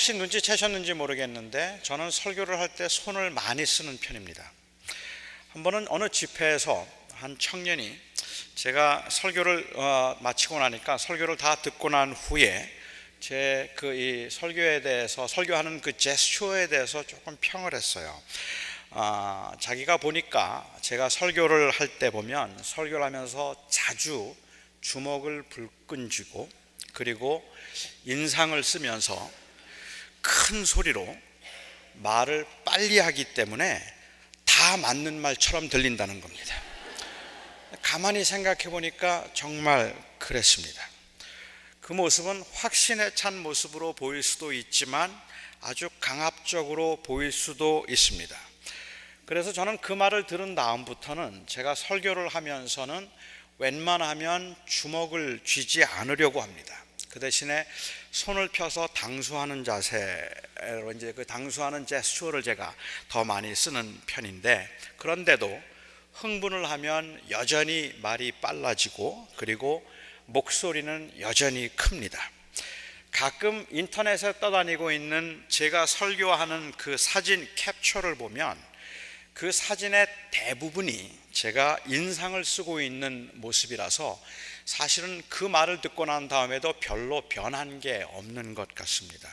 혹시 눈치채셨는지 모르겠는데 저는 설교를 할 때 손을 많이 쓰는 편입니다. 한 번은 어느 집회에서 한 청년이 제가 설교를 마치고 나니까 설교를 다 듣고 난 후에 제 이 설교에 대해서 설교하는 그 제스처에 대해서 조금 평을 했어요. 자기가 보니까 제가 설교를 할 때 보면 설교를 하면서 자주 주먹을 불끈 쥐고 그리고 인상을 쓰면서 큰 소리로 말을 빨리 하기 때문에 다 맞는 말처럼 들린다는 겁니다. 가만히 생각해 보니까 정말 그랬습니다. 그 모습은 확신에 찬 모습으로 보일 수도 있지만 아주 강압적으로 보일 수도 있습니다. 그래서 저는 그 말을 들은 다음부터는 제가 설교를 하면서는 웬만하면 주먹을 쥐지 않으려고 합니다. 그 대신에 손을 펴서 당수하는 자세로 이제 그 당수하는 제스처를 제가 더 많이 쓰는 편인데, 그런데도 흥분을 하면 여전히 말이 빨라지고 그리고 목소리는 여전히 큽니다. 가끔 인터넷에 떠다니고 있는 제가 설교하는 그 사진 캡처를 보면 그 사진의 대부분이 제가 인상을 쓰고 있는 모습이라서 사실은 그 말을 듣고 난 다음에도 별로 변한 게 없는 것 같습니다.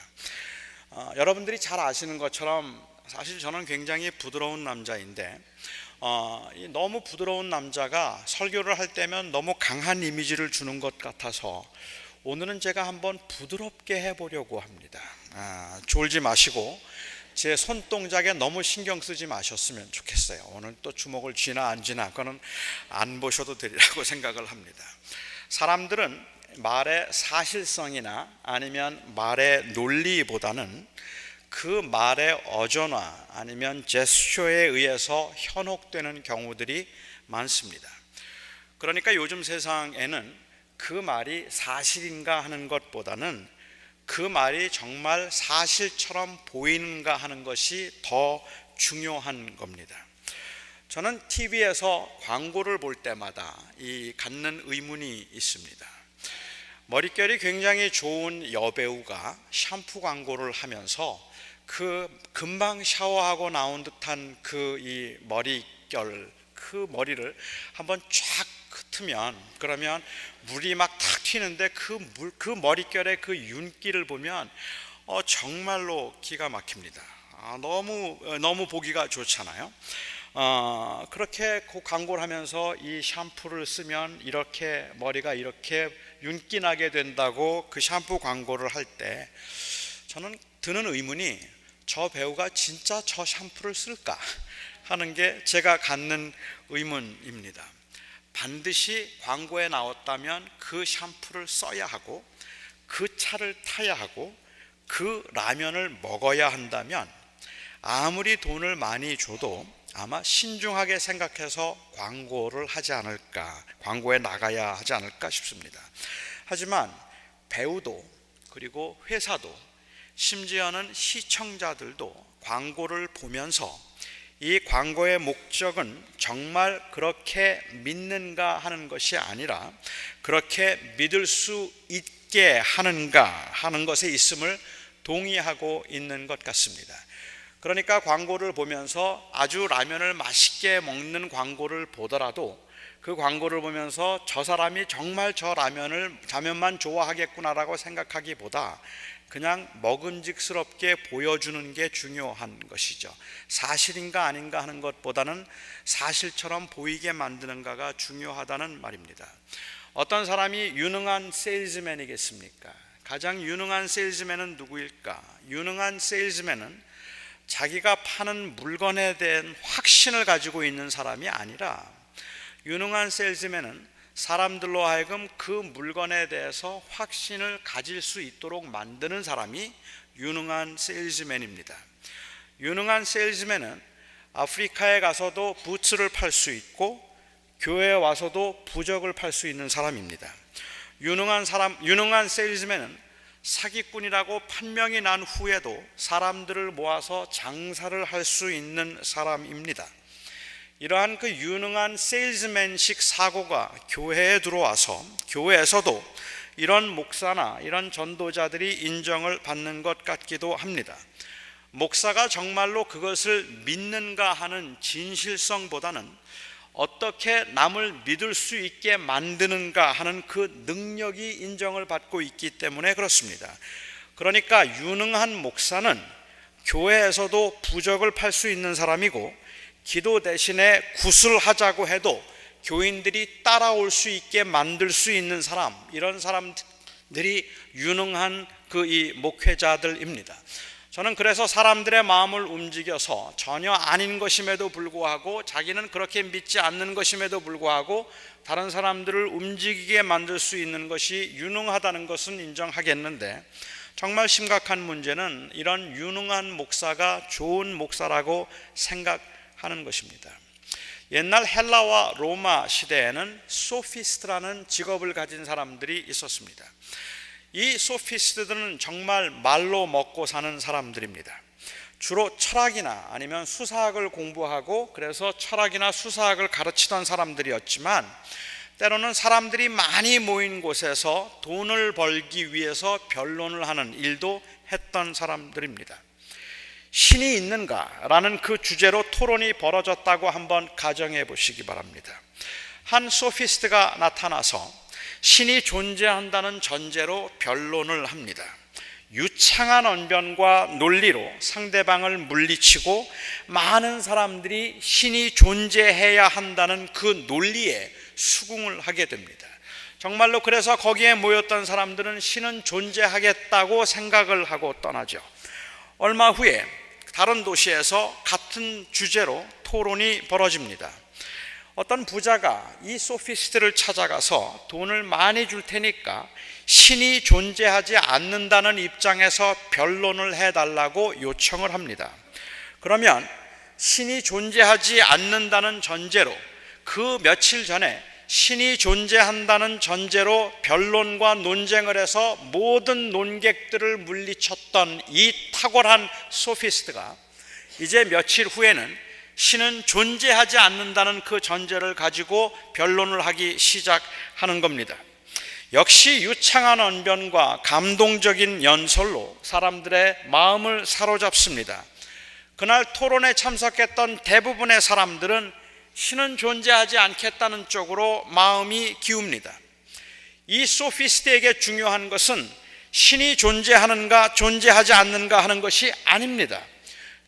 여러분들이 잘 아시는 것처럼 사실 저는 굉장히 부드러운 남자인데 너무 부드러운 남자가 설교를 할 때면 너무 강한 이미지를 주는 것 같아서 오늘은 제가 한번 부드럽게 해보려고 합니다. 졸지 마시고 제 손동작에 너무 신경 쓰지 마셨으면 좋겠어요. 오늘 또 주먹을 쥐나 안 쥐나 그거는 안 보셔도 되리라고 생각을 합니다. 사람들은 말의 사실성이나 아니면 말의 논리보다는 그 말의 어조나 아니면 제스처에 의해서 현혹되는 경우들이 많습니다. 그러니까 요즘 세상에는 그 말이 사실인가 하는 것보다는 그 말이 정말 사실처럼 보이는가 하는 것이 더 중요한 겁니다. 저는 TV에서 광고를 볼 때마다 갖는 의문이 있습니다. 머릿결이 굉장히 좋은 여배우가 샴푸 광고를 하면서 그 금방 샤워하고 나온 듯한 이 머릿결, 그 머리를 한번 쫙 흩으면 그러면 물이 막 탁 튀는데 그 머릿결의 그 윤기를 보면 정말로 기가 막힙니다. 너무 보기가 좋잖아요. 그렇게 그 광고를 하면서 이 샴푸를 쓰면 이렇게 머리가 이렇게 윤기 나게 된다고 그 샴푸 광고를 할 때 저는 드는 의문이 저 배우가 진짜 저 샴푸를 쓸까 하는 게 제가 갖는 의문입니다. 반드시 광고에 나왔다면 그 샴푸를 써야 하고 그 차를 타야 하고 그 라면을 먹어야 한다면 아무리 돈을 많이 줘도 아마 신중하게 생각해서 광고를 하지 않을까, 광고에 나가야 하지 않을까 싶습니다. 하지만 배우도 그리고 회사도 심지어는 시청자들도 광고를 보면서 이 광고의 목적은 정말 그렇게 믿는가 하는 것이 아니라 그렇게 믿을 수 있게 하는가 하는 것에 있음을 동의하고 있는 것 같습니다. 그러니까 광고를 보면서 아주 라면을 맛있게 먹는 광고를 보더라도 그 광고를 보면서 저 사람이 정말 저 라면만 좋아하겠구나라고 생각하기보다 그냥 먹음직스럽게 보여주는 게 중요한 것이죠. 사실인가 아닌가 하는 것보다는 사실처럼 보이게 만드는가가 중요하다는 말입니다. 어떤 사람이 유능한 세일즈맨이겠습니까? 가장 유능한 세일즈맨은 누구일까? 유능한 세일즈맨은 자기가 파는 물건에 대한 확신을 가지고 있는 사람이 아니라 유능한 세일즈맨은 사람들로 하여금 그 물건에 대해서 확신을 가질 수 있도록 만드는 사람이 유능한 세일즈맨입니다. 유능한 세일즈맨은 아프리카에 가서도 부츠를 팔 수 있고 교회에 와서도 부적을 팔 수 있는 사람입니다. 유능한 세일즈맨은 사기꾼이라고 판명이 난 후에도 사람들을 모아서 장사를 할 수 있는 사람입니다. 이러한 그 유능한 세일즈맨식 사고가 교회에 들어와서 교회에서도 이런 목사나 이런 전도자들이 인정을 받는 것 같기도 합니다. 목사가 정말로 그것을 믿는가 하는 진실성보다는 어떻게 남을 믿을 수 있게 만드는가 하는 그 능력이 인정을 받고 있기 때문에 그렇습니다. 그러니까 유능한 목사는 교회에서도 부적을 팔 수 있는 사람이고, 기도 대신에 구슬하자고 해도 교인들이 따라올 수 있게 만들 수 있는 사람, 이런 사람들이 유능한 이 목회자들입니다. 저는 그래서 사람들의 마음을 움직여서 전혀 아닌 것임에도 불구하고, 자기는 그렇게 믿지 않는 것임에도 불구하고 다른 사람들을 움직이게 만들 수 있는 것이 유능하다는 것은 인정하겠는데, 정말 심각한 문제는 이런 유능한 목사가 좋은 목사라고 생각하는 것입니다. 옛날 헬라와 로마 시대에는 소피스트라는 직업을 가진 사람들이 있었습니다. 이 소피스트들은 정말 말로 먹고 사는 사람들입니다. 주로 철학이나 아니면 수사학을 공부하고, 그래서 철학이나 수사학을 가르치던 사람들이었지만, 때로는 사람들이 많이 모인 곳에서 돈을 벌기 위해서 변론을 하는 일도 했던 사람들입니다. 신이 있는가라는 그 주제로 토론이 벌어졌다고 한번 가정해 보시기 바랍니다. 한 소피스트가 나타나서 신이 존재한다는 전제로 변론을 합니다. 유창한 언변과 논리로 상대방을 물리치고, 많은 사람들이 신이 존재해야 한다는 그 논리에 수긍을 하게 됩니다. 정말로 그래서 거기에 모였던 사람들은 신은 존재하겠다고 생각을 하고 떠나죠. 얼마 후에 다른 도시에서 같은 주제로 토론이 벌어집니다. 어떤 부자가 이 소피스트를 찾아가서 돈을 많이 줄 테니까 신이 존재하지 않는다는 입장에서 변론을 해달라고 요청을 합니다. 그러면 신이 존재하지 않는다는 전제로, 그 며칠 전에 신이 존재한다는 전제로 변론과 논쟁을 해서 모든 논객들을 물리쳤던 이 탁월한 소피스트가 이제 며칠 후에는 신은 존재하지 않는다는 그 전제를 가지고 변론을 하기 시작하는 겁니다. 역시 유창한 언변과 감동적인 연설로 사람들의 마음을 사로잡습니다. 그날 토론에 참석했던 대부분의 사람들은 신은 존재하지 않겠다는 쪽으로 마음이 기웁니다. 이 소피스트에게 중요한 것은 신이 존재하는가 존재하지 않는가 하는 것이 아닙니다.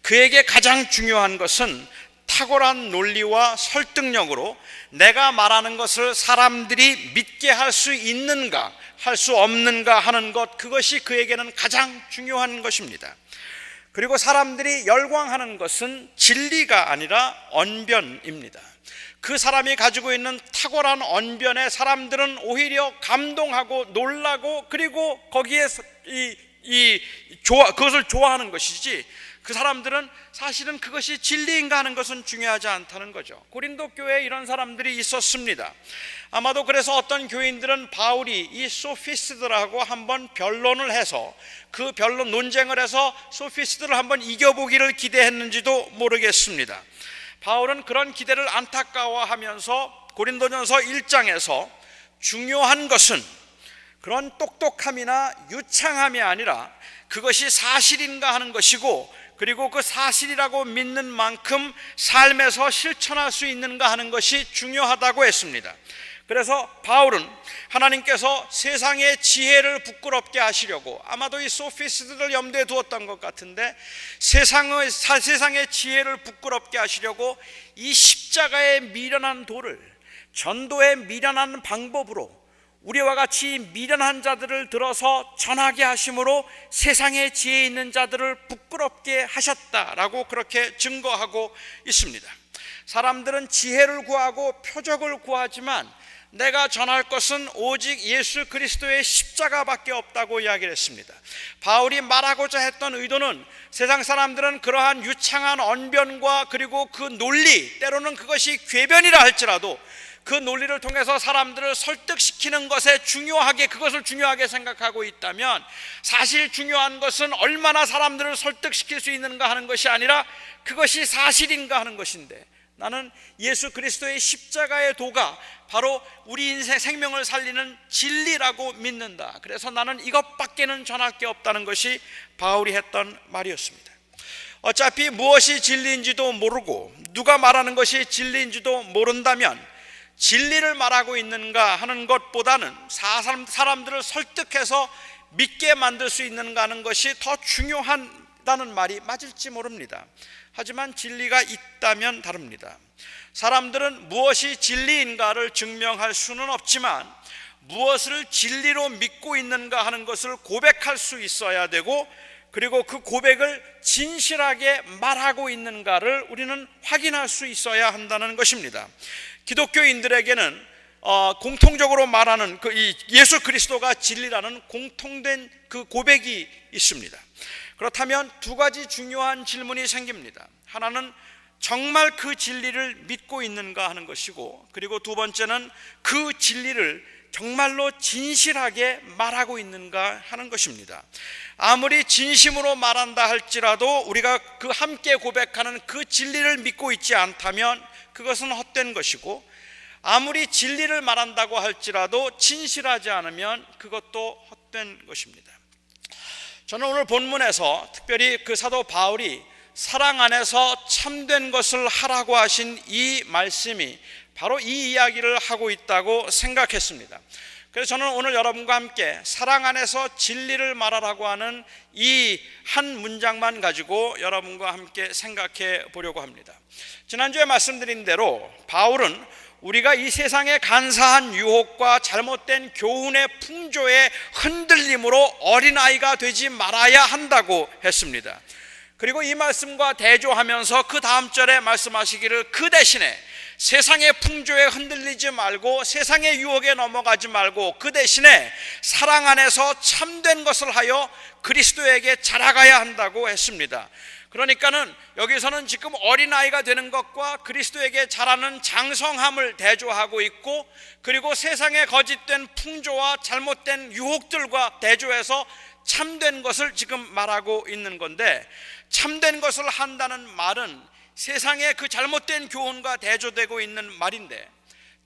그에게 가장 중요한 것은 탁월한 논리와 설득력으로 내가 말하는 것을 사람들이 믿게 할 수 있는가 할 수 없는가 하는 것, 그것이 그에게는 가장 중요한 것입니다. 그리고 사람들이 열광하는 것은 진리가 아니라 언변입니다. 그 사람이 가지고 있는 탁월한 언변에 사람들은 오히려 감동하고 놀라고, 그리고 거기에서 그것을 좋아하는 것이지, 그 사람들은 사실은 그것이 진리인가 하는 것은 중요하지 않다는 거죠. 고린도 교회에 이런 사람들이 있었습니다. 아마도 그래서 어떤 교인들은 바울이 이 소피스트들하고 한번 변론을 해서, 그 변론 논쟁을 해서 소피스트들을 한번 이겨보기를 기대했는지도 모르겠습니다. 바울은 그런 기대를 안타까워하면서 고린도전서 1장에서 중요한 것은 그런 똑똑함이나 유창함이 아니라 그것이 사실인가 하는 것이고, 그리고 그 사실이라고 믿는 만큼 삶에서 실천할 수 있는가 하는 것이 중요하다고 했습니다. 그래서 바울은 하나님께서 세상의 지혜를 부끄럽게 하시려고, 아마도 이 소피스트들을 염두에 두었던 것 같은데, 세상의 지혜를 부끄럽게 하시려고 이 십자가의 미련한 도를 전도의 미련한 방법으로 우리와 같이 미련한 자들을 들어서 전하게 하심으로 세상의 지혜 있는 자들을 부끄럽게 하셨다라고 그렇게 증거하고 있습니다. 사람들은 지혜를 구하고 표적을 구하지만 내가 전할 것은 오직 예수 그리스도의 십자가밖에 없다고 이야기를 했습니다. 바울이 말하고자 했던 의도는, 세상 사람들은 그러한 유창한 언변과 그리고 그 논리, 때로는 그것이 궤변이라 할지라도 그 논리를 통해서 사람들을 설득시키는 것에 그것을 중요하게 생각하고 있다면, 사실 중요한 것은 얼마나 사람들을 설득시킬 수 있는가 하는 것이 아니라 그것이 사실인가 하는 것인데, 나는 예수 그리스도의 십자가의 도가 바로 우리 인생 생명을 살리는 진리라고 믿는다. 그래서 나는 이것밖에는 전할 게 없다는 것이 바울이 했던 말이었습니다. 어차피 무엇이 진리인지도 모르고 누가 말하는 것이 진리인지도 모른다면 진리를 말하고 있는가 하는 것보다는 사람들을 설득해서 믿게 만들 수 있는가 하는 것이 더 중요하다는 말이 맞을지 모릅니다. 하지만 진리가 있다면 다릅니다. 사람들은 무엇이 진리인가를 증명할 수는 없지만 무엇을 진리로 믿고 있는가 하는 것을 고백할 수 있어야 되고, 그리고 그 고백을 진실하게 말하고 있는가를 우리는 확인할 수 있어야 한다는 것입니다. 기독교인들에게는 공통적으로 말하는 이 예수 그리스도가 진리라는 공통된 그 고백이 있습니다. 그렇다면 두 가지 중요한 질문이 생깁니다. 하나는 정말 그 진리를 믿고 있는가 하는 것이고, 그리고 두 번째는 그 진리를 정말로 진실하게 말하고 있는가 하는 것입니다. 아무리 진심으로 말한다 할지라도 우리가 그 함께 고백하는 그 진리를 믿고 있지 않다면 그것은 헛된 것이고, 아무리 진리를 말한다고 할지라도 진실하지 않으면 그것도 헛된 것입니다. 저는 오늘 본문에서 특별히 그 사도 바울이 사랑 안에서 참된 것을 하라고 하신 이 말씀이 바로 이 이야기를 하고 있다고 생각했습니다. 그래서 저는 오늘 여러분과 함께 사랑 안에서 진리를 말하라고 하는 이 한 문장만 가지고 여러분과 함께 생각해 보려고 합니다. 지난주에 말씀드린 대로 바울은 우리가 이 세상의 간사한 유혹과 잘못된 교훈의 풍조에 흔들림으로 어린아이가 되지 말아야 한다고 했습니다. 그리고 이 말씀과 대조하면서 그 다음 절에 말씀하시기를 그 대신에 세상의 풍조에 흔들리지 말고 세상의 유혹에 넘어가지 말고 그 대신에 사랑 안에서 참된 것을 하여 그리스도에게 자라가야 한다고 했습니다. 그러니까는 여기서는 지금 어린아이가 되는 것과 그리스도에게 자라는 장성함을 대조하고 있고, 그리고 세상의 거짓된 풍조와 잘못된 유혹들과 대조해서 참된 것을 지금 말하고 있는 건데, 참된 것을 한다는 말은 세상의 그 잘못된 교훈과 대조되고 있는 말인데,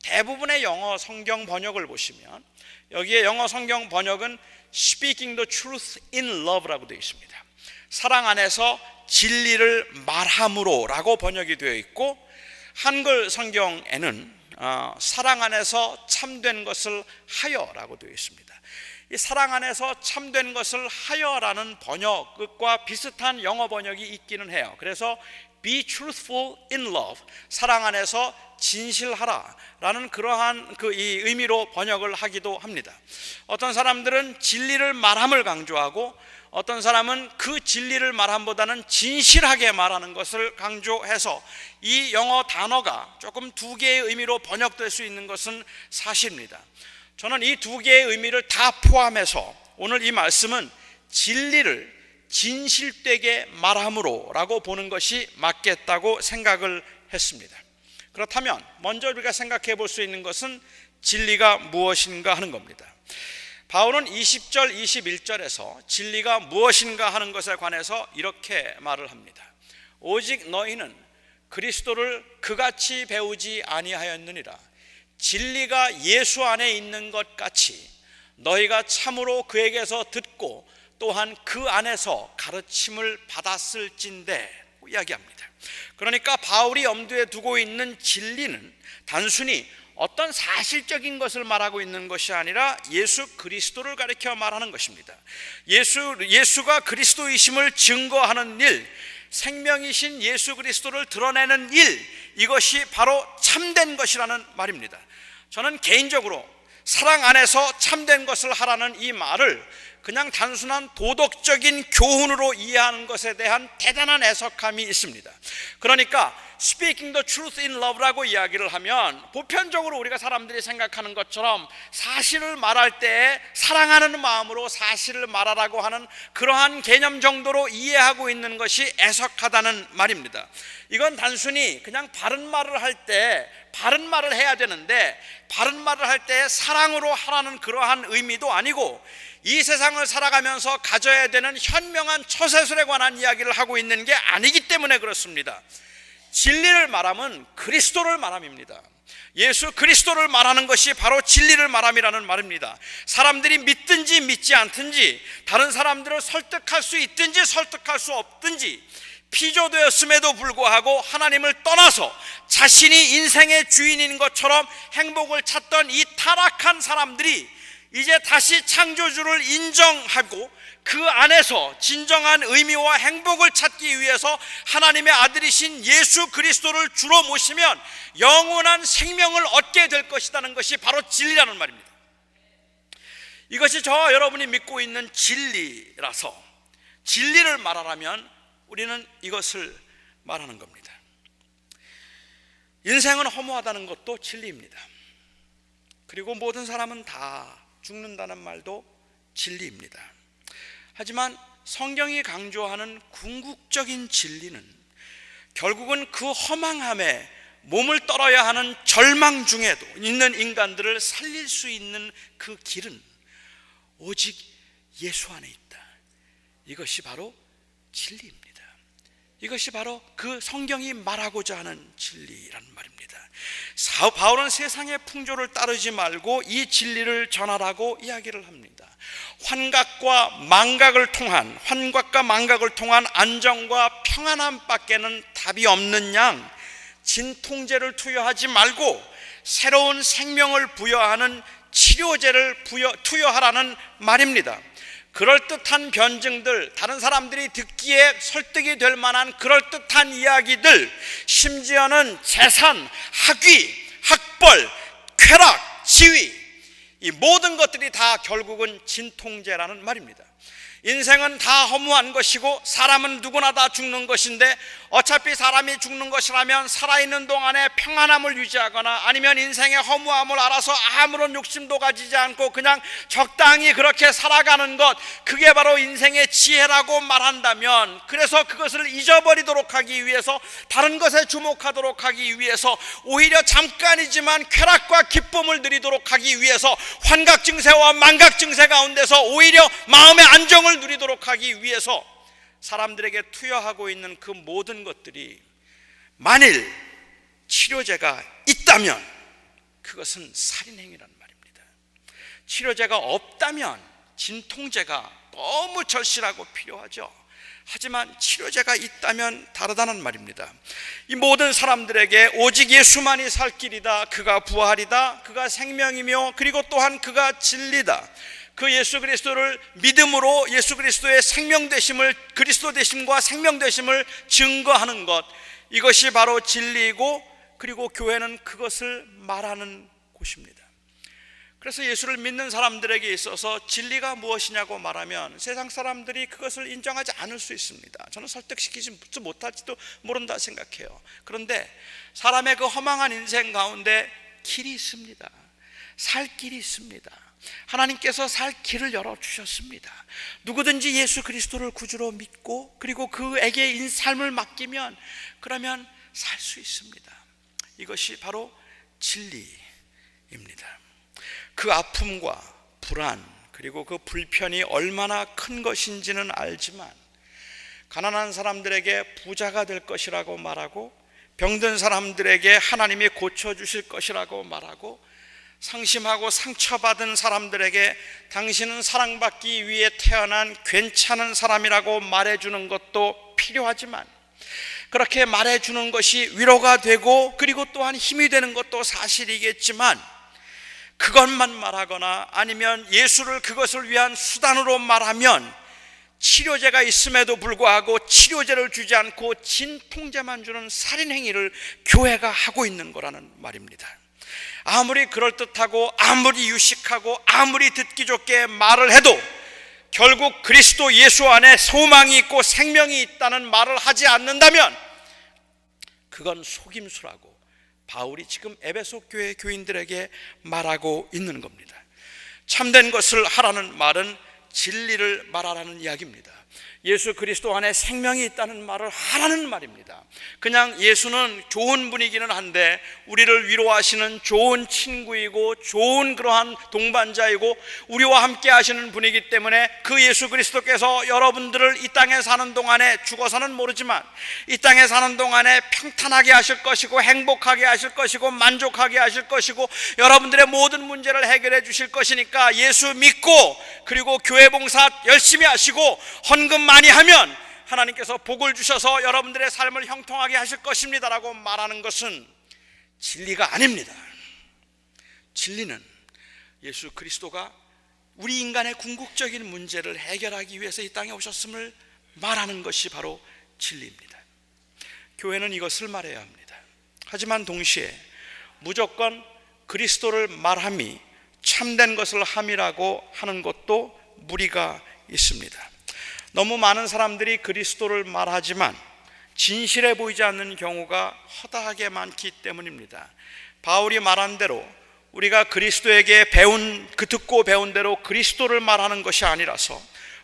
대부분의 영어 성경 번역을 보시면 여기에 영어 성경 번역은 Speaking the truth in love라고 되어 있습니다. 사랑 안에서 진리를 말함으로 라고 번역이 되어 있고, 한글 성경에는 사랑 안에서 참된 것을 하여라고 되어 있습니다. 이 사랑 안에서 참된 것을 하여라는 번역과 비슷한 영어 번역이 있기는 해요. 그래서 Be truthful in love, 사랑 안에서 진실하라 라는 그러한 이 의미로 번역을 하기도 합니다. 어떤 사람들은 진리를 말함을 강조하고, 어떤 사람은 그 진리를 말함보다는 진실하게 말하는 것을 강조해서 이 영어 단어가 조금 두 개의 의미로 번역될 수 있는 것은 사실입니다. 저는 이 두 개의 의미를 다 포함해서 오늘 이 말씀은 진리를 진실되게 말함으로 라고 보는 것이 맞겠다고 생각을 했습니다. 그렇다면 먼저 우리가 생각해 볼 수 있는 것은 진리가 무엇인가 하는 겁니다. 바울은 20절 21절에서 진리가 무엇인가 하는 것에 관해서 이렇게 말을 합니다. 오직 너희는 그리스도를 그같이 배우지 아니하였느니라. 진리가 예수 안에 있는 것 같이 너희가 참으로 그에게서 듣고 또한 그 안에서 가르침을 받았을진대 이야기합니다. 그러니까 바울이 염두에 두고 있는 진리는 단순히 어떤 사실적인 것을 말하고 있는 것이 아니라 예수 그리스도를 가리켜 말하는 것입니다. 예수가 그리스도이심을 증거하는 일, 생명이신 예수 그리스도를 드러내는 일, 이것이 바로 참된 것이라는 말입니다. 저는 개인적으로 사랑 안에서 참된 것을 하라는 이 말을 그냥 단순한 도덕적인 교훈으로 이해하는 것에 대한 대단한 애석함이 있습니다. 그러니까 Speaking the truth in love라고 이야기를 하면 보편적으로 우리가 사람들이 생각하는 것처럼 사실을 말할 때 사랑하는 마음으로 사실을 말하라고 하는 그러한 개념 정도로 이해하고 있는 것이 애석하다는 말입니다. 이건 단순히 그냥 바른 말을 할 때 바른 말을 해야 되는데 바른 말을 할 때 사랑으로 하라는 그러한 의미도 아니고 이 세상을 살아가면서 가져야 되는 현명한 처세술에 관한 이야기를 하고 있는 게 아니기 때문에 그렇습니다. 진리를 말하면 그리스도를 말함입니다. 예수 그리스도를 말하는 것이 바로 진리를 말함이라는 말입니다. 사람들이 믿든지 믿지 않든지, 다른 사람들을 설득할 수 있든지 설득할 수 없든지, 피조되었음에도 불구하고 하나님을 떠나서 자신이 인생의 주인인 것처럼 행복을 찾던 이 타락한 사람들이 이제 다시 창조주를 인정하고 그 안에서 진정한 의미와 행복을 찾기 위해서 하나님의 아들이신 예수 그리스도를 주로 모시면 영원한 생명을 얻게 될 것이라는 것이 바로 진리라는 말입니다. 이것이 저와 여러분이 믿고 있는 진리라서, 진리를 말하라면 우리는 이것을 말하는 겁니다. 인생은 허무하다는 것도 진리입니다. 그리고 모든 사람은 다 죽는다는 말도 진리입니다. 하지만 성경이 강조하는 궁극적인 진리는 결국은 그 허망함에 몸을 떨어야 하는 절망 중에도 있는 인간들을 살릴 수 있는 그 길은 오직 예수 안에 있다. 이것이 바로 진리입니다. 이것이 바로 그 성경이 말하고자 하는 진리라는 말입니다. 바울은 세상의 풍조를 따르지 말고 이 진리를 전하라고 이야기를 합니다. 환각과 망각을 통한 안정과 평안함밖에는 답이 없는 양, 진통제를 투여하지 말고 새로운 생명을 부여하는 치료제를 투여하라는 말입니다. 그럴듯한 변증들, 다른 사람들이 듣기에 설득이 될 만한 그럴듯한 이야기들, 심지어는 재산, 학위, 학벌, 쾌락, 지위, 이 모든 것들이 다 결국은 진통제라는 말입니다. 인생은 다 허무한 것이고 사람은 누구나 다 죽는 것인데, 어차피 사람이 죽는 것이라면 살아있는 동안에 평안함을 유지하거나 아니면 인생의 허무함을 알아서 아무런 욕심도 가지지 않고 그냥 적당히 그렇게 살아가는 것, 그게 바로 인생의 지혜라고 말한다면, 그래서 그것을 잊어버리도록 하기 위해서, 다른 것에 주목하도록 하기 위해서, 오히려 잠깐이지만 쾌락과 기쁨을 누리도록 하기 위해서 환각 증세와 망각 증세 가운데서 오히려 마음의 안정을 누리도록 하기 위해서 사람들에게 투여하고 있는 그 모든 것들이, 만일 치료제가 있다면 그것은 살인행위라는 말입니다. 치료제가 없다면 진통제가 너무 절실하고 필요하죠. 하지만 치료제가 있다면 다르다는 말입니다. 이 모든 사람들에게 오직 예수만이 살 길이다, 그가 부활이다, 그가 생명이며 그리고 또한 그가 진리다, 그 예수 그리스도를 믿음으로 예수 그리스도의 생명 되심을, 그리스도 되심과 생명 되심을 증거하는 것, 이것이 바로 진리이고, 그리고 교회는 그것을 말하는 곳입니다. 그래서 예수를 믿는 사람들에게 있어서 진리가 무엇이냐고 말하면 세상 사람들이 그것을 인정하지 않을 수 있습니다. 저는 설득시키지 못할지도 모른다 생각해요. 그런데 사람의 그 허망한 인생 가운데 길이 있습니다. 살 길이 있습니다. 하나님께서 살 길을 열어주셨습니다. 누구든지 예수 그리스도를 구주로 믿고 그리고 그에게 삶을 맡기면 그러면 살 수 있습니다. 이것이 바로 진리입니다. 그 아픔과 불안 그리고 그 불편이 얼마나 큰 것인지는 알지만, 가난한 사람들에게 부자가 될 것이라고 말하고, 병든 사람들에게 하나님이 고쳐주실 것이라고 말하고, 상심하고 상처받은 사람들에게 당신은 사랑받기 위해 태어난 괜찮은 사람이라고 말해주는 것도 필요하지만, 그렇게 말해주는 것이 위로가 되고 그리고 또한 힘이 되는 것도 사실이겠지만, 그것만 말하거나 아니면 예수를 그것을 위한 수단으로 말하면 치료제가 있음에도 불구하고 치료제를 주지 않고 진통제만 주는 살인행위를 교회가 하고 있는 거라는 말입니다. 아무리 그럴듯하고 아무리 유식하고 아무리 듣기 좋게 말을 해도 결국 그리스도 예수 안에 소망이 있고 생명이 있다는 말을 하지 않는다면 그건 속임수라고 바울이 지금 에베소 교회 교인들에게 말하고 있는 겁니다. 참된 것을 하라는 말은 진리를 말하라는 이야기입니다. 예수 그리스도 안에 생명이 있다는 말을 하라는 말입니다. 그냥 예수는 좋은 분이기는 한데 우리를 위로하시는 좋은 친구이고 좋은 그러한 동반자이고 우리와 함께 하시는 분이기 때문에 그 예수 그리스도께서 여러분들을 이 땅에 사는 동안에, 죽어서는 모르지만 이 땅에 사는 동안에 평탄하게 하실 것이고 행복하게 하실 것이고 만족하게 하실 것이고 여러분들의 모든 문제를 해결해 주실 것이니까 예수 믿고, 그리고 교회 봉사 열심히 하시고 헌금 많이 하면 하나님께서 복을 주셔서 여러분들의 삶을 형통하게 하실 것입니다 라고 말하는 것은 진리가 아닙니다. 진리는 예수 그리스도가 우리 인간의 궁극적인 문제를 해결하기 위해서 이 땅에 오셨음을 말하는 것이 바로 진리입니다. 교회는 이것을 말해야 합니다. 하지만 동시에 무조건 그리스도를 말함이 참된 것을 함이라고 하는 것도 무리가 있습니다. 너무 많은 사람들이 그리스도를 말하지만 진실해 보이지 않는 경우가 허다하게 많기 때문입니다. 바울이 말한 대로 우리가 그리스도에게 듣고 배운 대로 그리스도를 말하는 것이 아니라서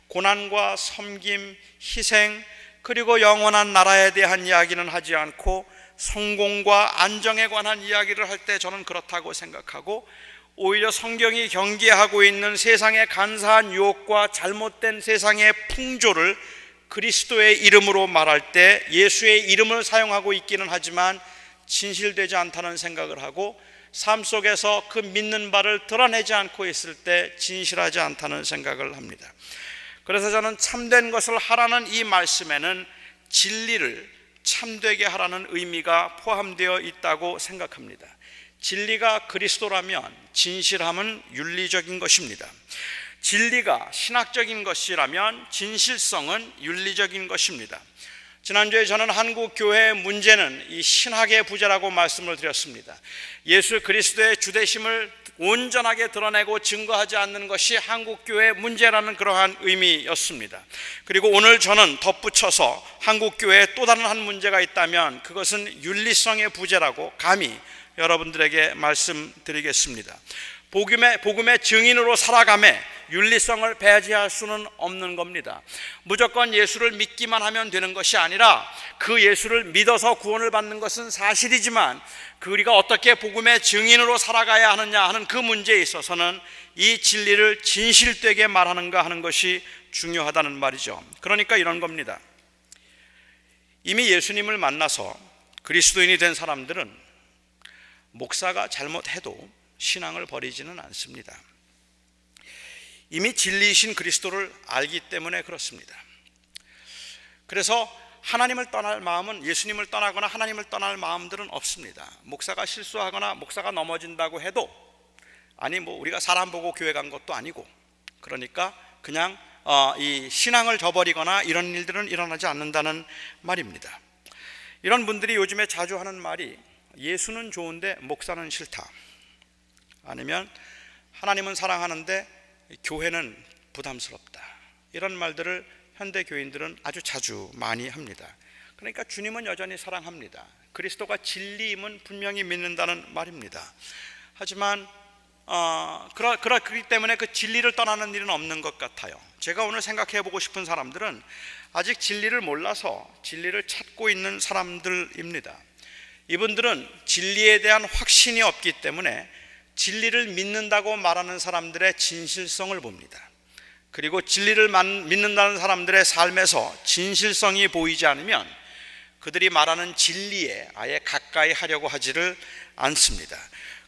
고난과 섬김, 희생, 그리고 영원한 나라에 대한 이야기는 하지 않고 성공과 안정에 관한 이야기를 할 때 저는 그렇다고 생각하고, 오히려 성경이 경계하고 있는 세상의 간사한 유혹과 잘못된 세상의 풍조를 그리스도의 이름으로 말할 때 예수의 이름을 사용하고 있기는 하지만 진실되지 않다는 생각을 하고, 삶 속에서 그 믿는 바를 드러내지 않고 있을 때 진실하지 않다는 생각을 합니다. 그래서 저는 참된 것을 하라는 이 말씀에는 진리를 참되게 하라는 의미가 포함되어 있다고 생각합니다. 진리가 그리스도라면 진실함은 윤리적인 것입니다. 진리가 신학적인 것이라면 진실성은 윤리적인 것입니다. 지난주에 저는 한국 교회의 문제는 이 신학의 부재라고 말씀을 드렸습니다. 예수 그리스도의 주되심을 온전하게 드러내고 증거하지 않는 것이 한국 교회의 문제라는 그러한 의미였습니다. 그리고 오늘 저는 덧붙여서 한국 교회에 또 다른 한 문제가 있다면 그것은 윤리성의 부재라고 감히 여러분들에게 말씀드리겠습니다. 복음의 증인으로 살아가며 윤리성을 배제할 수는 없는 겁니다. 무조건 예수를 믿기만 하면 되는 것이 아니라 그 예수를 믿어서 구원을 받는 것은 사실이지만 우리가 어떻게 복음의 증인으로 살아가야 하느냐 하는 그 문제에 있어서는 이 진리를 진실되게 말하는가 하는 것이 중요하다는 말이죠. 그러니까 이런 겁니다. 이미 예수님을 만나서 그리스도인이 된 사람들은 목사가 잘못해도 신앙을 버리지는 않습니다. 이미 진리이신 그리스도를 알기 때문에 그렇습니다. 그래서 하나님을 떠날 마음은, 예수님을 떠나거나 하나님을 떠날 마음들은 없습니다. 목사가 실수하거나 목사가 넘어진다고 해도, 아니 우리가 사람 보고 교회 간 것도 아니고, 그러니까 그냥 이 신앙을 저버리거나 이런 일들은 일어나지 않는다는 말입니다. 이런 분들이 요즘에 자주 하는 말이 예수는 좋은데 목사는 싫다, 아니면 하나님은 사랑하는데 교회는 부담스럽다, 이런 말들을 현대 교인들은 아주 자주 많이 합니다. 그러니까 주님은 여전히 사랑합니다. 그리스도가 진리임은 분명히 믿는다는 말입니다. 하지만 그렇기 때문에 그 진리를 떠나는 일은 없는 것 같아요. 제가 오늘 생각해 보고 싶은 사람들은 아직 진리를 몰라서 진리를 찾고 있는 사람들입니다. 이분들은 진리에 대한 확신이 없기 때문에 진리를 믿는다고 말하는 사람들의 진실성을 봅니다. 그리고 진리를 믿는다는 사람들의 삶에서 진실성이 보이지 않으면 그들이 말하는 진리에 아예 가까이 하려고 하지를 않습니다.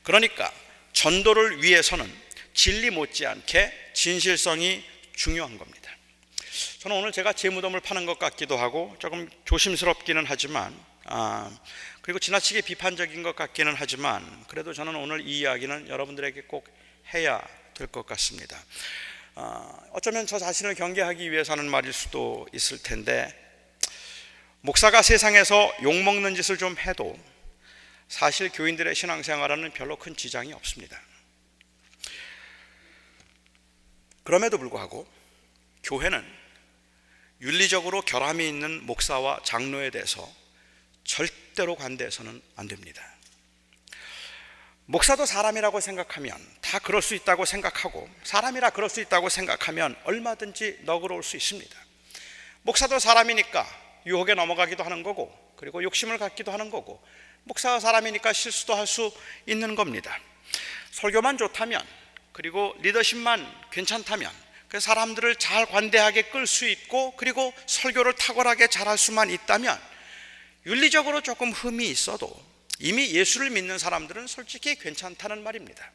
그러니까 전도를 위해서는 진리 못지않게 진실성이 중요한 겁니다. 저는 오늘 제가 제 무덤을 파는 것 같기도 하고 조금 조심스럽기는 하지만, 그리고 지나치게 비판적인 것 같기는 하지만, 그래도 저는 오늘 이 이야기는 여러분들에게 꼭 해야 될 것 같습니다. 어쩌면 저 자신을 경계하기 위해서 하는 말일 수도 있을 텐데, 목사가 세상에서 욕먹는 짓을 좀 해도 사실 교인들의 신앙생활에는 별로 큰 지장이 없습니다. 그럼에도 불구하고 교회는 윤리적으로 결함이 있는 목사와 장로에 대해서 절대로 관대해서는 안 됩니다. 목사도 사람이라고 생각하면, 다 그럴 수 있다고 생각하고, 사람이라 그럴 수 있다고 생각하면 얼마든지 너그러울 수 있습니다. 목사도 사람이니까 유혹에 넘어가기도 하는 거고, 그리고 욕심을 갖기도 하는 거고, 목사가 사람이니까 실수도 할 수 있는 겁니다. 설교만 좋다면, 그리고 리더십만 괜찮다면, 그 사람들을 잘 관대하게 끌 수 있고, 그리고 설교를 탁월하게 잘할 수만 있다면, 윤리적으로 조금 흠이 있어도 이미 예수를 믿는 사람들은 솔직히 괜찮다는 말입니다.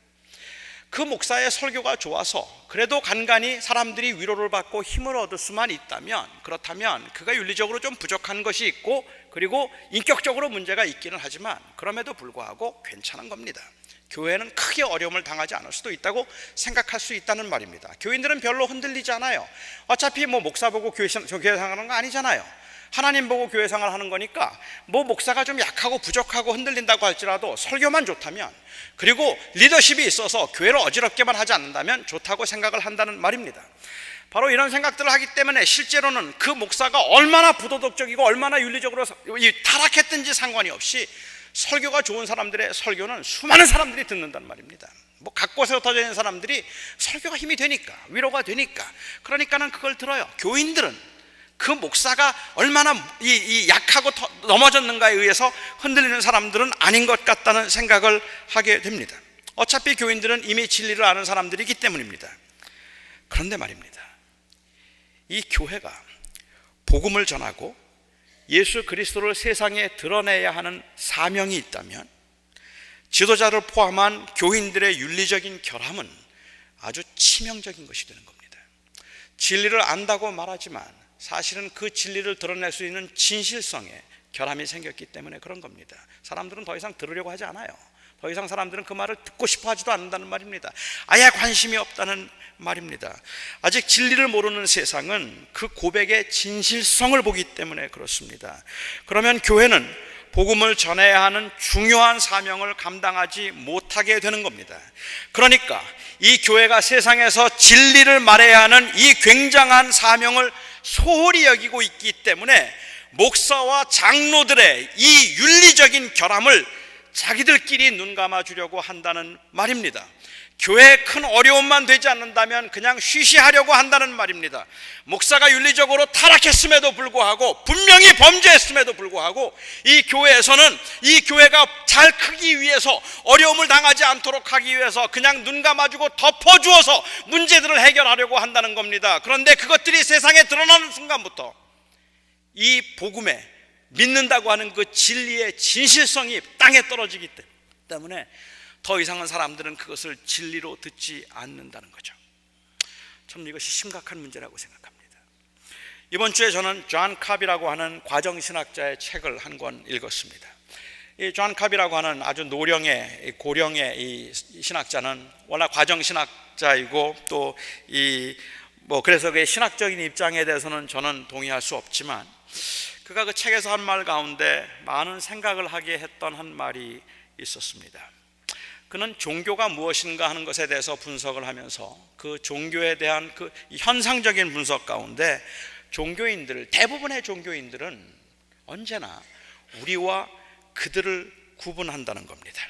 그 목사의 설교가 좋아서 그래도 간간히 사람들이 위로를 받고 힘을 얻을 수만 있다면, 그렇다면 그가 윤리적으로 좀 부족한 것이 있고, 그리고 인격적으로 문제가 있기는 하지만 그럼에도 불구하고 괜찮은 겁니다. 교회는 크게 어려움을 당하지 않을 수도 있다고 생각할 수 있다는 말입니다. 교인들은 별로 흔들리지 않아요. 어차피 목사 보고 교회 생활하는 거 아니잖아요. 하나님 보고 교회 생활 하는 거니까, 목사가 좀 약하고 부족하고 흔들린다고 할지라도 설교만 좋다면, 그리고 리더십이 있어서 교회를 어지럽게만 하지 않는다면 좋다고 생각을 한다는 말입니다. 바로 이런 생각들을 하기 때문에 실제로는 그 목사가 얼마나 부도덕적이고 얼마나 윤리적으로 타락했든지 상관이 없이 설교가 좋은 사람들의 설교는 수많은 사람들이 듣는단 말입니다. 각곳에서 터져 있는 사람들이 설교가 힘이 되니까, 위로가 되니까, 그러니까는 그걸 들어요. 교인들은 그 목사가 얼마나 약하고 넘어졌는가에 의해서 흔들리는 사람들은 아닌 것 같다는 생각을 하게 됩니다. 어차피 교인들은 이미 진리를 아는 사람들이기 때문입니다. 그런데 말입니다, 이 교회가 복음을 전하고 예수 그리스도를 세상에 드러내야 하는 사명이 있다면, 지도자를 포함한 교인들의 윤리적인 결함은 아주 치명적인 것이 되는 겁니다. 진리를 안다고 말하지만 사실은 그 진리를 드러낼 수 있는 진실성에 결함이 생겼기 때문에 그런 겁니다. 사람들은 더 이상 들으려고 하지 않아요. 더 이상 사람들은 그 말을 듣고 싶어 하지도 않는다는 말입니다. 아예 관심이 없다는 말입니다. 아직 진리를 모르는 세상은 그 고백의 진실성을 보기 때문에 그렇습니다. 그러면 교회는 복음을 전해야 하는 중요한 사명을 감당하지 못하게 되는 겁니다. 그러니까 이 교회가 세상에서 진리를 말해야 하는 이 굉장한 사명을 소홀히 여기고 있기 때문에 목사와 장로들의 이 윤리적인 결함을 자기들끼리 눈 감아주려고 한다는 말입니다. 교회에 큰 어려움만 되지 않는다면 그냥 쉬쉬하려고 한다는 말입니다. 목사가 윤리적으로 타락했음에도 불구하고, 분명히 범죄했음에도 불구하고, 이 교회에서는 이 교회가 잘 크기 위해서, 어려움을 당하지 않도록 하기 위해서 그냥 눈 감아주고 덮어주어서 문제들을 해결하려고 한다는 겁니다. 그런데 그것들이 세상에 드러나는 순간부터 이 복음에 믿는다고 하는 그 진리의 진실성이 땅에 떨어지기 때문에 더 이상은 사람들은 그것을 진리로 듣지 않는다는 거죠. 저는 이것이 심각한 문제라고 생각합니다. 이번 주에 저는 존 카비라고 하는 과정신학자의 책을 한 권 읽었습니다. 이 존 카비라고 하는 아주 노령의 고령의 이 신학자는 워낙 과정신학자이고, 또 그래서 그 신학적인 입장에 대해서는 저는 동의할 수 없지만, 그가 그 책에서 한 말 가운데 많은 생각을 하게 했던 한 말이 있었습니다. 그는 종교가 무엇인가 하는 것에 대해서 분석을 하면서 그 종교에 대한 그 현상적인 분석 가운데 대부분의 종교인들은 언제나 우리와 그들을 구분한다는 겁니다.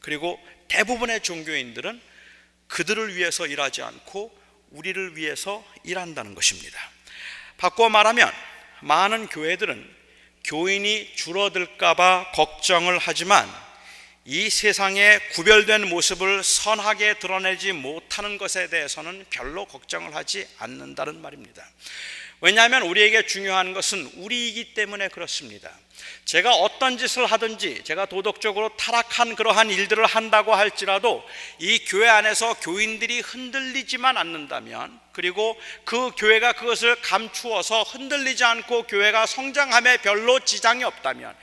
그리고 대부분의 종교인들은 그들을 위해서 일하지 않고 우리를 위해서 일한다는 것입니다. 바꿔 말하면 많은 교회들은 교인이 줄어들까 봐 걱정을 하지만 이 세상의 구별된 모습을 선하게 드러내지 못하는 것에 대해서는 별로 걱정을 하지 않는다는 말입니다. 왜냐하면 우리에게 중요한 것은 우리이기 때문에 그렇습니다. 제가 어떤 짓을 하든지, 제가 도덕적으로 타락한 그러한 일들을 한다고 할지라도 이 교회 안에서 교인들이 흔들리지만 않는다면, 그리고 그 교회가 그것을 감추어서 흔들리지 않고 교회가 성장함에 별로 지장이 없다면,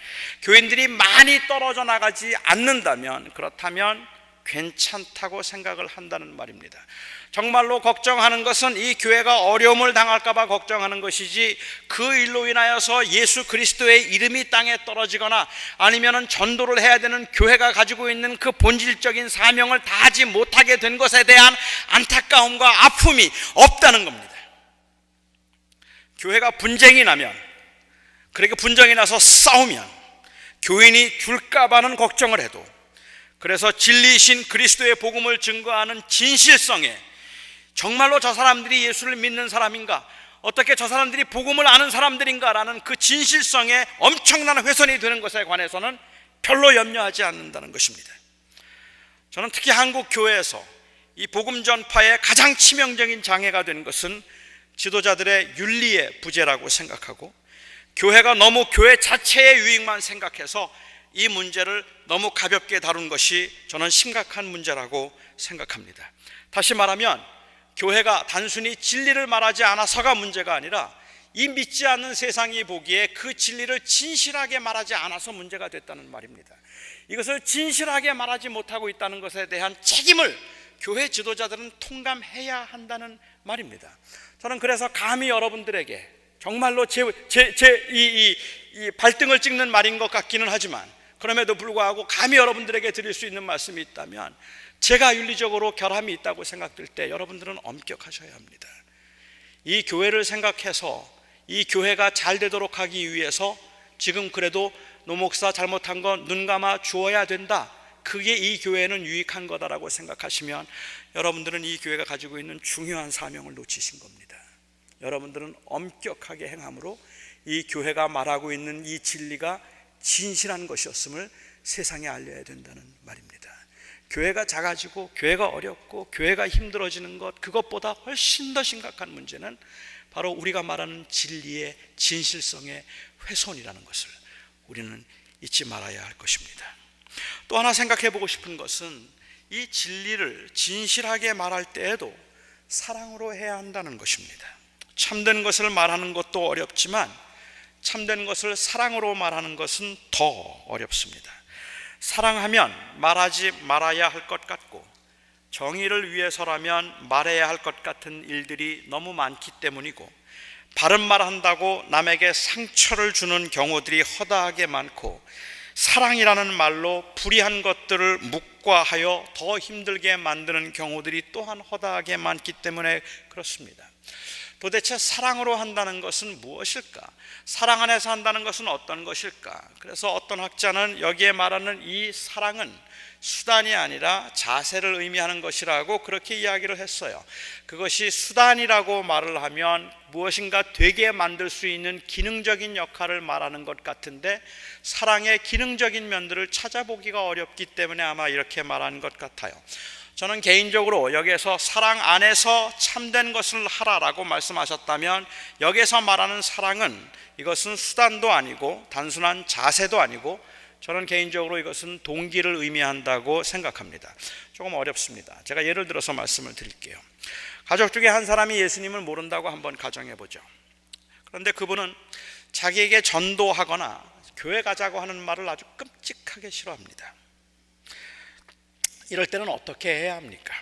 교인들이 많이 떨어져 나가지 않는다면, 그렇다면 괜찮다고 생각을 한다는 말입니다. 정말로 걱정하는 것은 이 교회가 어려움을 당할까 봐 걱정하는 것이지, 그 일로 인하여서 예수 그리스도의 이름이 땅에 떨어지거나 아니면은 전도를 해야 되는 교회가 가지고 있는 그 본질적인 사명을 다하지 못하게 된 것에 대한 안타까움과 아픔이 없다는 겁니다. 교회가 분쟁이 나면, 그렇게 분쟁이 나서 싸우면 교인이 줄까 봐는 걱정을 해도, 그래서 진리이신 그리스도의 복음을 증거하는 진실성에 정말로 저 사람들이 예수를 믿는 사람인가, 어떻게 저 사람들이 복음을 아는 사람들인가라는 그 진실성에 엄청난 훼손이 되는 것에 관해서는 별로 염려하지 않는다는 것입니다. 저는 특히 한국 교회에서 이 복음 전파의 가장 치명적인 장애가 된 것은 지도자들의 윤리의 부재라고 생각하고, 교회가 너무 교회 자체의 유익만 생각해서 이 문제를 너무 가볍게 다룬 것이 저는 심각한 문제라고 생각합니다. 다시 말하면 교회가 단순히 진리를 말하지 않아서가 문제가 아니라 이 믿지 않는 세상이 보기에 그 진리를 진실하게 말하지 않아서 문제가 됐다는 말입니다. 이것을 진실하게 말하지 못하고 있다는 것에 대한 책임을 교회 지도자들은 통감해야 한다는 말입니다. 저는 그래서 감히 여러분들에게 정말로 이 발등을 찍는 말인 것 같기는 하지만, 그럼에도 불구하고 감히 여러분들에게 드릴 수 있는 말씀이 있다면, 제가 윤리적으로 결함이 있다고 생각될 때 여러분들은 엄격하셔야 합니다. 이 교회를 생각해서 이 교회가 잘 되도록 하기 위해서 지금 그래도 노 목사 잘못한 건 눈 감아 주어야 된다, 그게 이 교회는 유익한 거다라고 생각하시면 여러분들은 이 교회가 가지고 있는 중요한 사명을 놓치신 겁니다. 여러분들은 엄격하게 행함으로 이 교회가 말하고 있는 이 진리가 진실한 것이었음을 세상에 알려야 된다는 말입니다. 교회가 작아지고 교회가 어렵고 교회가 힘들어지는 것, 그것보다 훨씬 더 심각한 문제는 바로 우리가 말하는 진리의 진실성의 훼손이라는 것을 우리는 잊지 말아야 할 것입니다. 또 하나 생각해 보고 싶은 것은 이 진리를 진실하게 말할 때에도 사랑으로 해야 한다는 것입니다. 참된 것을 말하는 것도 어렵지만 참된 것을 사랑으로 말하는 것은 더 어렵습니다. 사랑하면 말하지 말아야 할 것 같고, 정의를 위해서라면 말해야 할 것 같은 일들이 너무 많기 때문이고, 바른 말 한다고 남에게 상처를 주는 경우들이 허다하게 많고, 사랑이라는 말로 불의한 것들을 묵과하여 더 힘들게 만드는 경우들이 또한 허다하게 많기 때문에 그렇습니다. 도대체 사랑으로 한다는 것은 무엇일까? 사랑 안에서 한다는 것은 어떤 것일까? 그래서 어떤 학자는 여기에 말하는 이 사랑은 수단이 아니라 자세를 의미하는 것이라고 그렇게 이야기를 했어요. 그것이 수단이라고 말을 하면 무엇인가 되게 만들 수 있는 기능적인 역할을 말하는 것 같은데, 사랑의 기능적인 면들을 찾아보기가 어렵기 때문에 아마 이렇게 말하는 것 같아요. 저는 개인적으로 여기에서 사랑 안에서 참된 것을 하라라고 말씀하셨다면, 여기에서 말하는 사랑은 이것은 수단도 아니고 단순한 자세도 아니고, 저는 개인적으로 이것은 동기를 의미한다고 생각합니다. 조금 어렵습니다. 제가 예를 들어서 말씀을 드릴게요. 가족 중에 한 사람이 예수님을 모른다고 한번 가정해 보죠. 그런데 그분은 자기에게 전도하거나 교회 가자고 하는 말을 아주 끔찍하게 싫어합니다. 이럴 때는 어떻게 해야 합니까?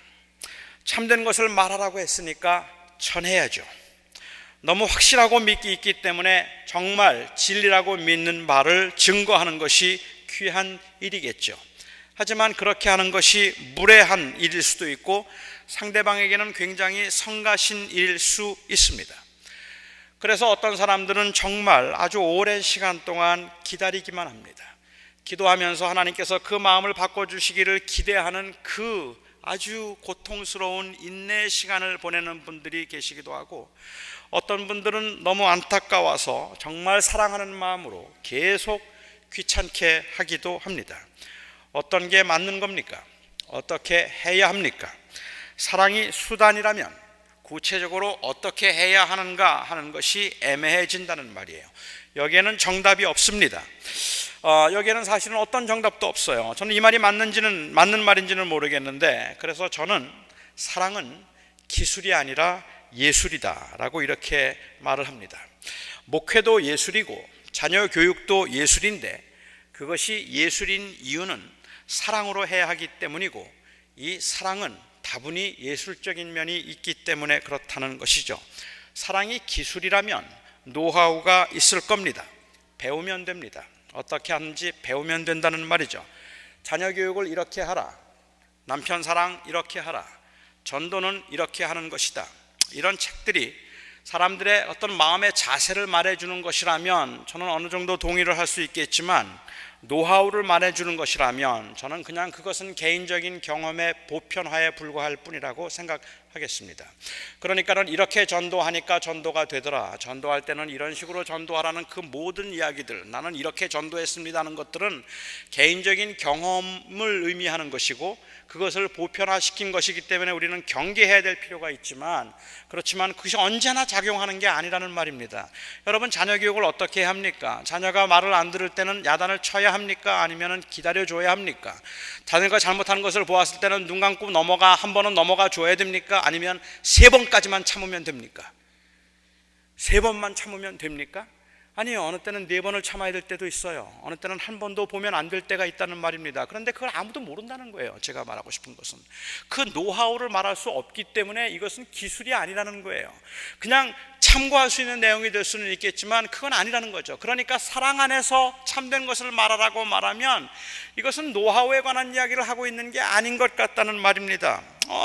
참된 것을 말하라고 했으니까 전해야죠. 너무 확실하고 믿기 있기 때문에 정말 진리라고 믿는 말을 증거하는 것이 귀한 일이겠죠. 하지만 그렇게 하는 것이 무례한 일일 수도 있고 상대방에게는 굉장히 성가신 일일 수 있습니다. 그래서 어떤 사람들은 정말 아주 오랜 시간 동안 기다리기만 합니다. 기도하면서 하나님께서 그 마음을 바꿔주시기를 기대하는 그 아주 고통스러운 인내의 시간을 보내는 분들이 계시기도 하고, 어떤 분들은 너무 안타까워서 정말 사랑하는 마음으로 계속 귀찮게 하기도 합니다. 어떤 게 맞는 겁니까? 어떻게 해야 합니까? 사랑이 수단이라면 구체적으로 어떻게 해야 하는가 하는 것이 애매해진다는 말이에요. 여기에는 정답이 없습니다. 여기에는 사실은 어떤 정답도 없어요. 저는 이 말이 맞는 말인지는 모르겠는데, 그래서 저는 사랑은 기술이 아니라 예술이다 라고 이렇게 말을 합니다. 목회도 예술이고 자녀 교육도 예술인데, 그것이 예술인 이유는 사랑으로 해야 하기 때문이고, 이 사랑은 다분히 예술적인 면이 있기 때문에 그렇다는 것이죠. 사랑이 기술이라면 노하우가 있을 겁니다. 배우면 됩니다. 어떻게 하는지 배우면 된다는 말이죠. 자녀 교육을 이렇게 하라, 남편 사랑 이렇게 하라, 전도는 이렇게 하는 것이다, 이런 책들이 사람들의 어떤 마음의 자세를 말해주는 것이라면 저는 어느 정도 동의를 할 수 있겠지만, 노하우를 말해주는 것이라면 저는 그냥 그것은 개인적인 경험의 보편화에 불과할 뿐이라고 생각하겠습니다. 그러니까는 이렇게 전도하니까 전도가 되더라, 전도할 때는 이런 식으로 전도하라는 그 모든 이야기들, 나는 이렇게 전도했습니다 하는 것들은 개인적인 경험을 의미하는 것이고 그것을 보편화시킨 것이기 때문에 우리는 경계해야 될 필요가 있지만, 그렇지만 그것이 언제나 작용하는 게 아니라는 말입니다. 여러분, 자녀 교육을 어떻게 합니까? 자녀가 말을 안 들을 때는 야단을 쳐야 합니까? 아니면 기다려줘야 합니까? 자녀가 잘못하는 것을 보았을 때는 눈 감고 한 번은 넘어가 줘야 됩니까? 아니면 3번까지만 참으면 됩니까? 3번만 참으면 됩니까? 아니요, 어느 때는 4번을 참아야 될 때도 있어요. 어느 때는 한 번도 보면 안 될 때가 있다는 말입니다. 그런데 그걸 아무도 모른다는 거예요. 제가 말하고 싶은 것은 그 노하우를 말할 수 없기 때문에 이것은 기술이 아니라는 거예요. 그냥 참고할 수 있는 내용이 될 수는 있겠지만 그건 아니라는 거죠. 그러니까 사랑 안에서 참된 것을 말하라고 말하면 이것은 노하우에 관한 이야기를 하고 있는 게 아닌 것 같다는 말입니다.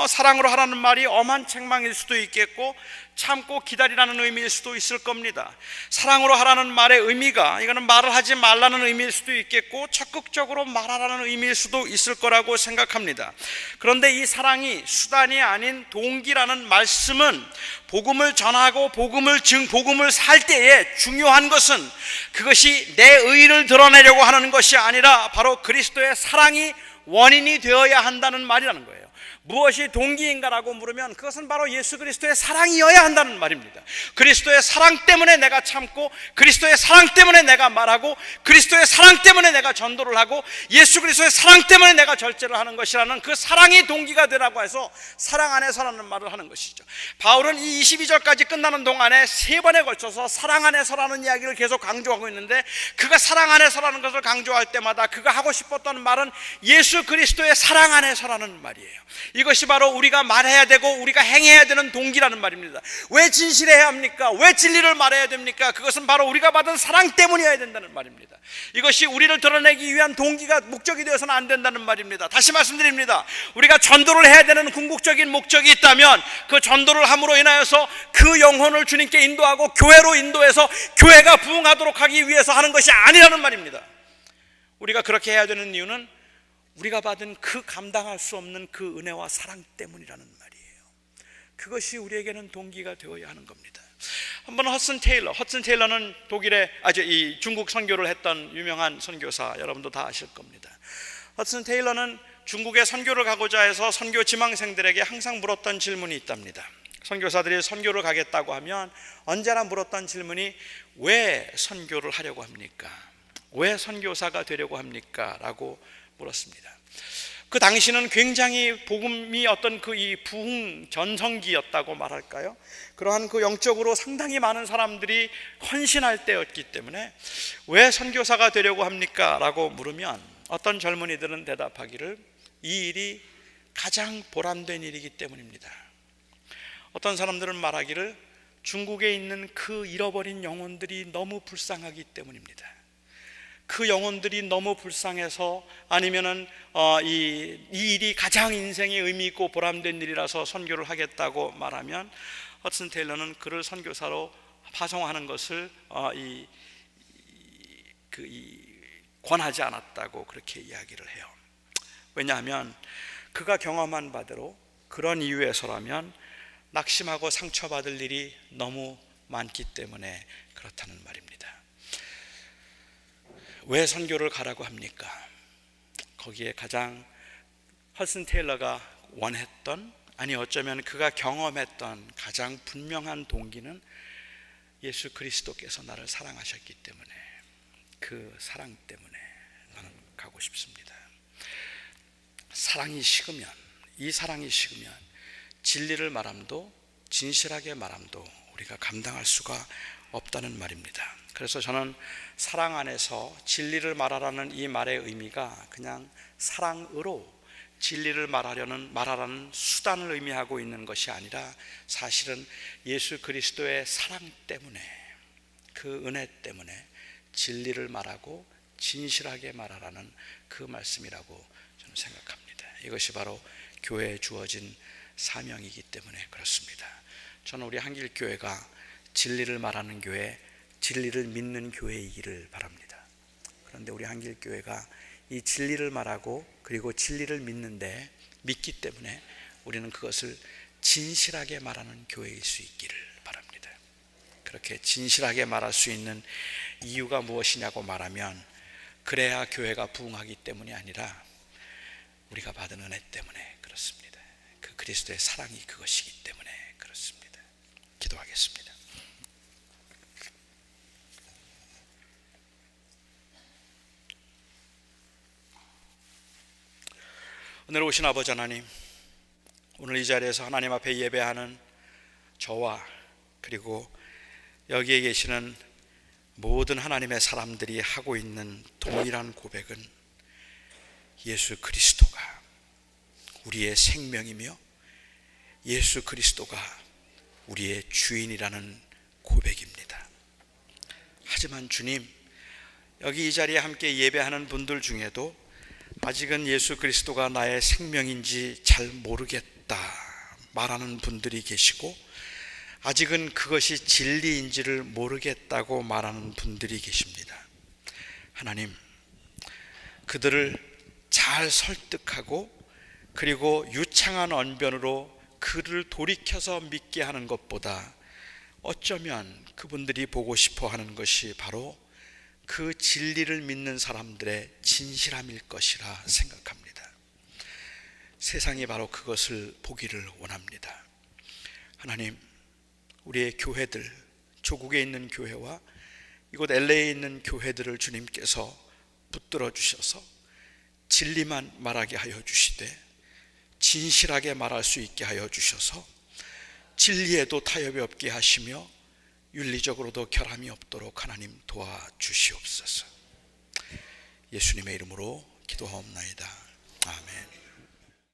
사랑으로 하라는 말이 엄한 책망일 수도 있겠고 참고 기다리라는 의미일 수도 있을 겁니다. 사랑으로 하라는 말의 의미가 이거는 말을 하지 말라는 의미일 수도 있겠고 적극적으로 말하라는 의미일 수도 있을 거라고 생각합니다. 그런데 이 사랑이 수단이 아닌 동기라는 말씀은 복음을 전하고 복음을 살 때에 중요한 것은 그것이 내 의를 드러내려고 하는 것이 아니라 바로 그리스도의 사랑이 원인이 되어야 한다는 말이라는 거예요. 무엇이 동기인가라고 물으면 그것은 바로 예수 그리스도의 사랑이어야 한다는 말입니다. 그리스도의 사랑 때문에 내가 참고, 그리스도의 사랑 때문에 내가 말하고, 그리스도의 사랑 때문에 내가 전도를 하고, 예수 그리스도의 사랑 때문에 내가 절제를 하는 것이라는 그 사랑이 동기가 되라고 해서 사랑 안에서라는 말을 하는 것이죠. 바울은 이 22절까지 끝나는 동안에 3번에 걸쳐서 사랑 안에서라는 이야기를 계속 강조하고 있는데, 그가 사랑 안에서라는 것을 강조할 때마다 그가 하고 싶었던 말은 예수 그리스도의 사랑 안에서라는 말이에요. 이것이 바로 우리가 말해야 되고 우리가 행해야 되는 동기라는 말입니다. 왜 진실해야 합니까? 왜 진리를 말해야 됩니까? 그것은 바로 우리가 받은 사랑 때문이어야 된다는 말입니다. 이것이 우리를 드러내기 위한 동기가 목적이 되어서는 안 된다는 말입니다. 다시 말씀드립니다. 우리가 전도를 해야 되는 궁극적인 목적이 있다면 그 전도를 함으로 인하여서 그 영혼을 주님께 인도하고 교회로 인도해서 교회가 부흥하도록 하기 위해서 하는 것이 아니라는 말입니다. 우리가 그렇게 해야 되는 이유는 우리가 받은 그 감당할 수 없는 그 은혜와 사랑 때문이라는 말이에요. 그것이 우리에게는 동기가 되어야 하는 겁니다. 한번 허슨 테일러는 중국 선교를 했던 유명한 선교사, 여러분도 다 아실 겁니다. 허슨 테일러는 중국에 선교를 가고자 해서 선교 지망생들에게 항상 물었던 질문이 있답니다. 선교사들이 선교를 가겠다고 하면 언제나 물었던 질문이 왜 선교를 하려고 합니까? 왜 선교사가 되려고 합니까? 라고 물었습니다. 그 당시는 굉장히 복음이 어떤 이 부흥 전성기였다고 말할까요? 그러한 그 영적으로 상당히 많은 사람들이 헌신할 때였기 때문에 왜 선교사가 되려고 합니까? 라고 물으면 어떤 젊은이들은 대답하기를 이 일이 가장 보람된 일이기 때문입니다. 어떤 사람들은 말하기를 중국에 있는 그 잃어버린 영혼들이 너무 불쌍하기 때문입니다. 그 영혼들이 너무 불쌍해서, 아니면은 이 일이 가장 인생에 의미 있고 보람된 일이라서 선교를 하겠다고 말하면 허슨 테일러는 그를 선교사로 파송하는 것을 권하지 않았다고 그렇게 이야기를 해요. 왜냐하면 그가 경험한 바대로 그런 이유에서라면 낙심하고 상처받을 일이 너무 많기 때문에 그렇다는 말입니다. 왜 선교를 가라고 합니까? 거기에 가장 허슨 테일러가 원했던, 아니 어쩌면 그가 경험했던 가장 분명한 동기는 예수 그리스도께서 나를 사랑하셨기 때문에, 그 사랑 때문에 나는 가고 싶습니다. 이 사랑이 식으면 진리를 말함도 진실하게 말함도 우리가 감당할 수가 없다는 말입니다. 그래서 저는 사랑 안에서 진리를 말하라는 이 말의 의미가 그냥 사랑으로 진리를 말하라는 수단을 의미하고 있는 것이 아니라 사실은 예수 그리스도의 사랑 때문에, 그 은혜 때문에 진리를 말하고 진실하게 말하라는 그 말씀이라고 저는 생각합니다. 이것이 바로 교회에 주어진 사명이기 때문에 그렇습니다. 저는 우리 한길교회가 진리를 말하는 교회, 진리를 믿는 교회이기를 바랍니다. 그런데 우리 한길교회가 이 진리를 말하고 그리고 진리를 믿기 때문에 우리는 그것을 진실하게 말하는 교회일 수 있기를 바랍니다. 그렇게 진실하게 말할 수 있는 이유가 무엇이냐고 말하면, 그래야 교회가 부흥하기 때문이 아니라 우리가 받은 은혜 때문에 그렇습니다. 그 그리스도의 사랑이 그것이기 때문에 그렇습니다. 기도하겠습니다. 오늘 오신 아버지 하나님, 오늘 이 자리에서 하나님 앞에 예배하는 저와 그리고 여기에 계시는 모든 하나님의 사람들이 하고 있는 동일한 고백은 예수 그리스도가 우리의 생명이며 예수 그리스도가 우리의 주인이라는 고백입니다. 하지만 주님, 여기 이 자리에 함께 예배하는 분들 중에도 아직은 예수 그리스도가 나의 생명인지 잘 모르겠다 말하는 분들이 계시고, 아직은 그것이 진리인지를 모르겠다고 말하는 분들이 계십니다. 하나님, 그들을 잘 설득하고 그리고 유창한 언변으로 그를 돌이켜서 믿게 하는 것보다 어쩌면 그분들이 보고 싶어 하는 것이 바로 그 진리를 믿는 사람들의 진실함일 것이라 생각합니다. 세상이 바로 그것을 보기를 원합니다. 하나님, 우리의 교회들, 조국에 있는 교회와 이곳 LA에 있는 교회들을 주님께서 붙들어 주셔서 진리만 말하게 하여 주시되 진실하게 말할 수 있게 하여 주셔서 진리에도 타협이 없게 하시며 윤리적으로도 결함이 없도록 하나님 도와주시옵소서. 예수님의 이름으로 기도하옵나이다. 아멘.